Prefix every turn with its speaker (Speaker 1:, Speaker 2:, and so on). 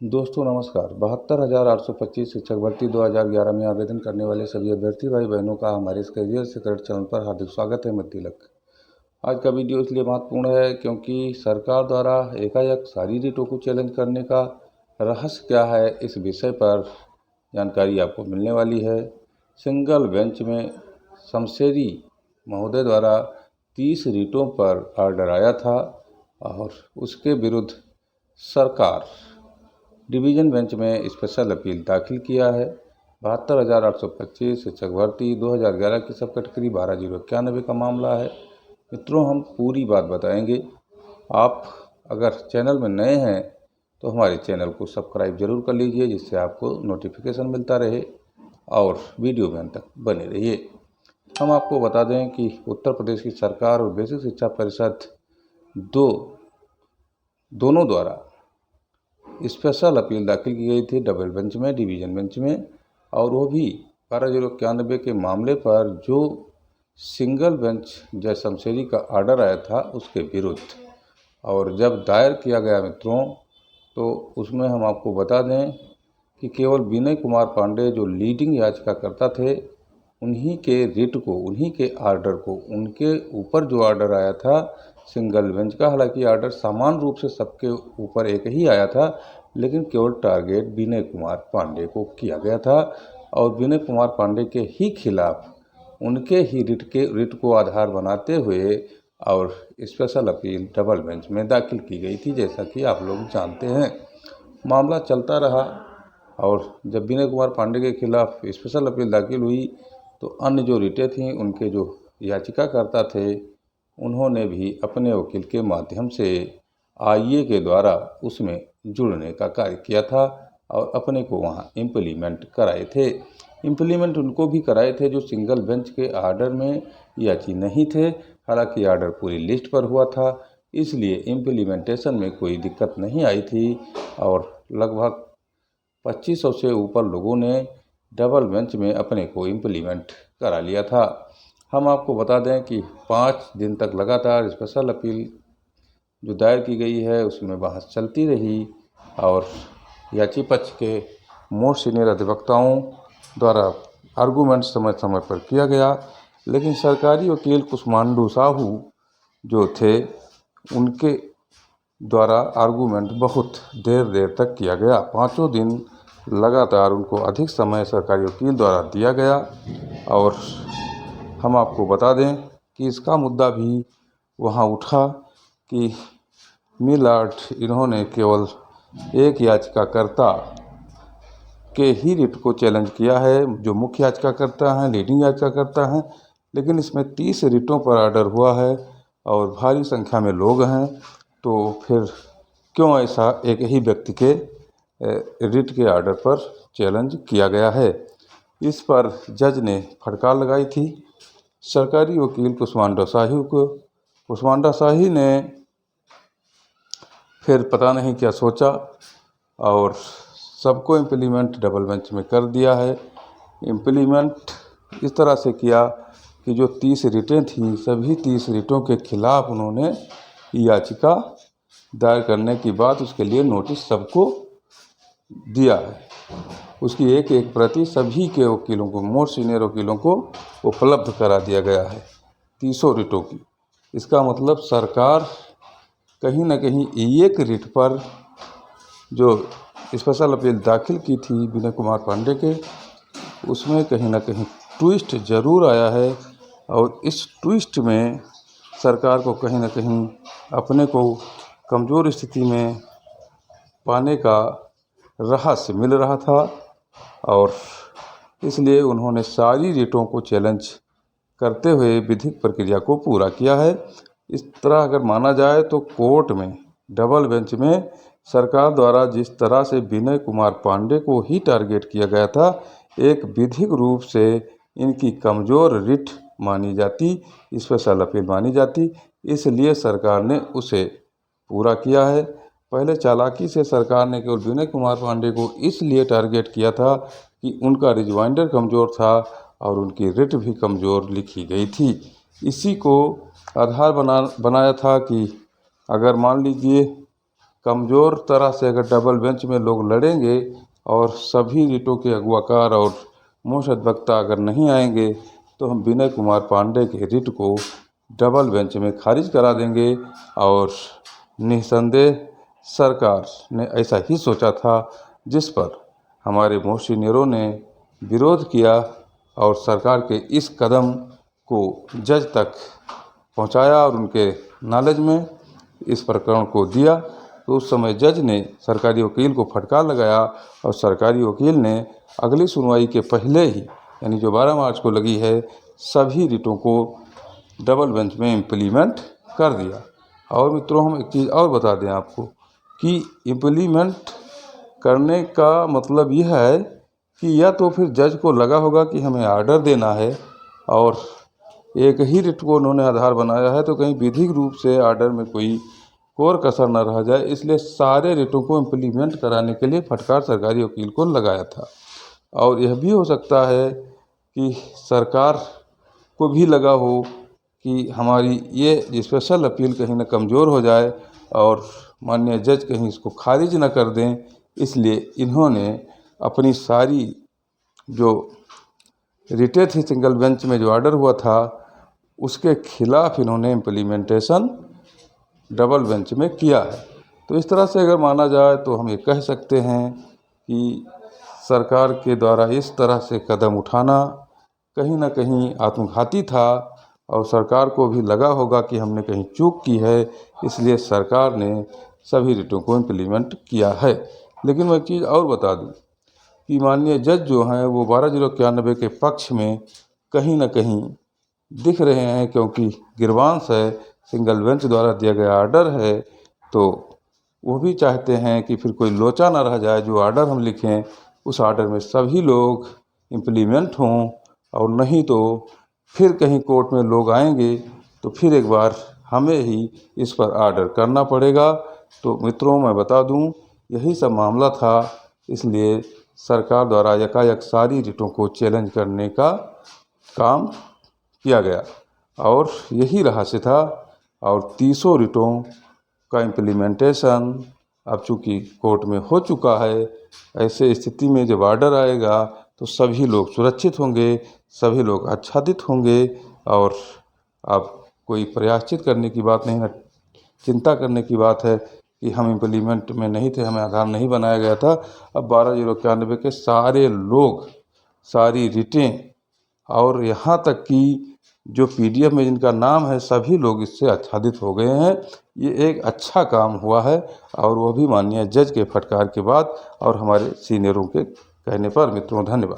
Speaker 1: दोस्तों नमस्कार। 72,825 शिक्षक भर्ती 2011 में आवेदन करने वाले सभी अभ्यर्थी भाई बहनों का हमारे इस करियर सीक्रेट चैनल पर हार्दिक स्वागत है। मैं तिलक। आज का वीडियो इसलिए महत्वपूर्ण है क्योंकि सरकार द्वारा एकाएक सारी रीटों को चैलेंज करने का रहस्य क्या है, इस विषय पर जानकारी आपको मिलने वाली है। सिंगल बेंच में शमशेरी महोदय द्वारा 30 रीटों पर ऑर्डर आया था और उसके विरुद्ध सरकार डिवीज़न बेंच में स्पेशल अपील दाखिल किया है। 72,825 शिक्षक भर्ती 2011 की सब कैटेगरी 12,091 का मामला है। मित्रों, हम पूरी बात बताएंगे। आप अगर चैनल में नए हैं तो हमारे चैनल को सब्सक्राइब जरूर कर लीजिए, जिससे आपको नोटिफिकेशन मिलता रहे और वीडियो में अंत तक बने रहिए। हम आपको बता दें कि उत्तर प्रदेश की सरकार और बेसिक शिक्षा परिषद दोनों द्वारा स्पेशल अपील दाखिल की गई थी डबल बेंच में, डिवीज़न बेंच में, और वो भी 12,091 के मामले पर जो सिंगल बेंच जज शमशेरी का ऑर्डर आया था उसके विरुद्ध। और जब दायर किया गया मित्रों, तो उसमें हम आपको बता दें कि केवल विनय कुमार पांडे जो लीडिंग याचिकाकर्ता थे, उन्हीं के रिट को, उन्हीं के ऑर्डर को, उनके ऊपर जो ऑर्डर आया था सिंगल बेंच का, हालांकि ऑर्डर समान रूप से सबके ऊपर एक ही आया था, लेकिन केवल टारगेट विनय कुमार पांडे को किया गया था और विनय कुमार पांडे के ही खिलाफ उनके ही रिट को आधार बनाते हुए और स्पेशल अपील डबल बेंच में दाखिल की गई थी। जैसा कि आप लोग जानते हैं, मामला चलता रहा और जब विनय कुमार पांडे के खिलाफ स्पेशल अपील दाखिल हुई तो अन्य जो रिटें थीं, उनके जो याचिकाकर्ता थे, उन्होंने भी अपने वकील के माध्यम से आईए के द्वारा उसमें जुड़ने का कार्य किया था और अपने को वहाँ इम्प्लीमेंट कराए थे। इम्प्लीमेंट उनको भी कराए थे जो सिंगल बेंच के ऑर्डर में याची नहीं थे। हालांकि ऑर्डर पूरी लिस्ट पर हुआ था, इसलिए इम्प्लीमेंटेशन में कोई दिक्कत नहीं आई थी और लगभग 2500 से ऊपर लोगों ने डबल बेंच में अपने को इम्प्लीमेंट करा लिया था। हम आपको बता दें कि 5 दिन तक लगातार स्पेशल अपील जो दायर की गई है उसमें बहस चलती रही और याची पक्ष के मोस्ट सीनियर अधिवक्ताओं द्वारा आर्गूमेंट समय समय पर किया गया, लेकिन सरकारी वकील कुष्मांडू साहू जो थे, उनके द्वारा आर्गूमेंट बहुत देर तक किया गया। 5 दिन लगातार उनको अधिक समय सरकारी वकील द्वारा दिया गया और हम आपको बता दें कि इसका मुद्दा भी वहाँ उठा कि मिलार्ड इन्होंने केवल एक याचिकाकर्ता के ही रिट को चैलेंज किया है, जो मुख्य याचिकाकर्ता हैं, लीडिंग याचिकाकर्ता हैं, लेकिन इसमें 30 रिटों पर ऑर्डर हुआ है और भारी संख्या में लोग हैं, तो फिर क्यों ऐसा एक ही व्यक्ति के रिट के ऑर्डर पर चैलेंज किया गया है। इस पर जज ने फटकार लगाई थी सरकारी वकील कुष्मांडा शाही को। कुष्मांडा शाही ने फिर पता नहीं क्या सोचा और सबको इम्प्लीमेंट डबल बेंच में कर दिया है। इम्प्लीमेंट इस तरह से किया कि जो 30 रिटें थीं, सभी 30 रिटों के खिलाफ उन्होंने याचिका दायर करने की बात, उसके लिए नोटिस सबको दिया है। उसकी एक एक प्रति सभी के वकीलों को, मोस्ट सीनियर वकीलों को उपलब्ध करा दिया गया है 30 रिटों की। इसका मतलब सरकार कहीं न कहीं एक रिट पर जो स्पेशल अपील दाखिल की थी विनय कुमार पांडे के, उसमें कहीं न कहीं ट्विस्ट ज़रूर आया है और इस ट्विस्ट में सरकार को कहीं न कहीं अपने को कमज़ोर स्थिति में पाने का रहस्य मिल रहा था और इसलिए उन्होंने सारी रिटों को चैलेंज करते हुए विधिक प्रक्रिया को पूरा किया है। इस तरह अगर माना जाए तो कोर्ट में, डबल बेंच में सरकार द्वारा जिस तरह से विनय कुमार पांडे को ही टारगेट किया गया था, एक विधिक रूप से इनकी कमज़ोर रिट मानी जाती, स्पेशल अपील मानी जाती, इसलिए सरकार ने उसे पूरा किया है। पहले चालाकी से सरकार ने केवल विनय कुमार पांडे को इसलिए टारगेट किया था कि उनका रिजवाइंडर कमज़ोर था और उनकी रिट भी कमज़ोर लिखी गई थी। इसी को आधार बनाया था कि अगर मान लीजिए कमज़ोर तरह से अगर डबल बेंच में लोग लड़ेंगे और सभी रिटों के अगवाकार और मुर्शद वक्ता अगर नहीं आएंगे तो हम विनय कुमार पांडे के रिट को डबल बेंच में खारिज करा देंगे। और निस्संदेह सरकार ने ऐसा ही सोचा था, जिस पर हमारे मोहसिनों ने विरोध किया और सरकार के इस कदम को जज तक पहुंचाया और उनके नॉलेज में इस प्रकरण को दिया। तो उस समय जज ने सरकारी वकील को फटकार लगाया और सरकारी वकील ने अगली सुनवाई के पहले ही, यानी जो 12 मार्च को लगी है, सभी रिटों को डबल बेंच में इम्प्लीमेंट कर दिया। और मित्रों, हम एक चीज़ और बता दें आपको कि इम्प्लीमेंट करने का मतलब यह है कि या तो फिर जज को लगा होगा कि हमें आर्डर देना है और एक ही रिट को उन्होंने आधार बनाया है, तो कहीं विधिक रूप से आर्डर में कोई कोर कसर न रह जाए, इसलिए सारे रिटों को इम्प्लीमेंट कराने के लिए फटकार सरकारी वकील को लगाया था। और यह भी हो सकता है कि सरकार को भी लगा हो कि हमारी ये स्पेशल अपील कहीं न कमज़ोर हो जाए और माननीय जज कहीं इसको खारिज न कर दें, इसलिए इन्होंने अपनी सारी जो रिटें थी सिंगल बेंच में जो ऑर्डर हुआ था उसके खिलाफ इन्होंने इम्प्लीमेंटेशन डबल बेंच में किया है। तो इस तरह से अगर माना जाए तो हम ये कह सकते हैं कि सरकार के द्वारा इस तरह से कदम उठाना कहीं ना कहीं आत्मघाती था और सरकार को भी लगा होगा कि हमने कहीं चूक की है, इसलिए सरकार ने सभी रिटों को इम्प्लीमेंट किया है। लेकिन मैं एक चीज़ और बता दूं कि माननीय जज जो हैं वो 12/091 के पक्ष में कहीं ना कहीं दिख रहे हैं, क्योंकि गिरवांश है, सिंगल बेंच द्वारा दिया गया आर्डर है, तो वो भी चाहते हैं कि फिर कोई लोचा ना रह जाए, जो आर्डर हम लिखें उस आर्डर में सभी लोग इम्प्लीमेंट हों, और नहीं तो फिर कहीं कोर्ट में लोग आएंगे तो फिर एक बार हमें ही इस पर आर्डर करना पड़ेगा। तो मित्रों, मैं बता दूं, यही सब मामला था, इसलिए सरकार द्वारा यकायक सारी रिटों को चैलेंज करने का काम किया गया और यही रहस्य था। और 30 रिटों का इम्प्लीमेंटेशन अब चूँकि कोर्ट में हो चुका है, ऐसे स्थिति में जब ऑर्डर आएगा तो सभी लोग सुरक्षित होंगे, सभी लोग आच्छादित होंगे और अब कोई प्रायश्चित करने की बात नहीं है, चिंता करने की बात है कि हम इम्प्लीमेंट में नहीं थे, हमें आधार नहीं बनाया गया था। अब 12/091 के सारे लोग, सारी रिटें और यहाँ तक कि जो PDF में जिनका नाम है, सभी लोग इससे आच्छादित हो गए हैं। ये एक अच्छा काम हुआ है और वो भी माननीय जज के फटकार के बाद और हमारे सीनियरों के कहने पर। मित्रों, धन्यवाद।